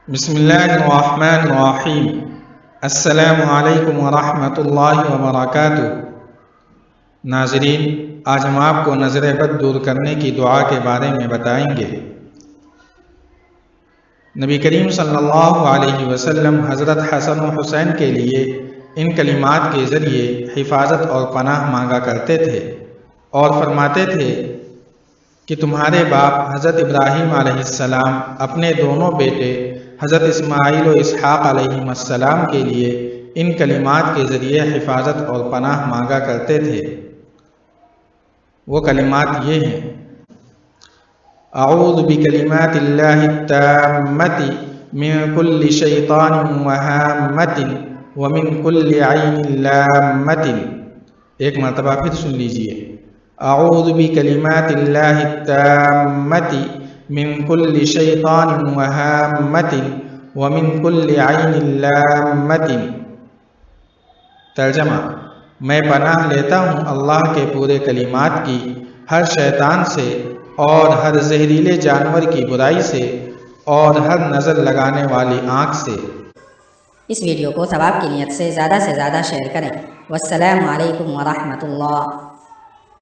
بسم اللہ الرحمن الرحیم۔ السلام علیکم ورحمۃ اللہ وبرکاتہ۔ ناظرین، آج ہم آپ کو نظر بد دور کرنے کی دعا کے بارے میں بتائیں گے۔ نبی کریم صلی اللہ علیہ وسلم حضرت حسن و حسین کے لیے ان کلمات کے ذریعے حفاظت اور پناہ مانگا کرتے تھے اور فرماتے تھے کہ تمہارے باپ حضرت ابراہیم علیہ السلام اپنے دونوں بیٹے حضرت اسماعیل و اسحاق علیہ السلام کے لیے ان کلمات کے ذریعے حفاظت اور پناہ مانگا کرتے تھے۔ وہ کلمات یہ ہیں: اعوذ بکلمات اللہ التامۃ من کل شیطان وہامۃ ومن کل عین لامۃ۔ ایک مرتبہ پھر سن لیجئے۔ اعوذ بکلمات اللہ التامۃ من کل شیطان وہامۃ ومن کل عین لامۃ۔ ترجمہ: میں پناہ لیتا ہوں اللہ کے پورے کلمات کی، ہر شیطان سے اور ہر زہریلے جانور کی برائی سے اور ہر نظر لگانے والی آنکھ سے۔ اس ویڈیو کو ثواب کی نیت سے زیادہ شیئر کریں۔ والسلام علیکم ورحمۃ اللہ۔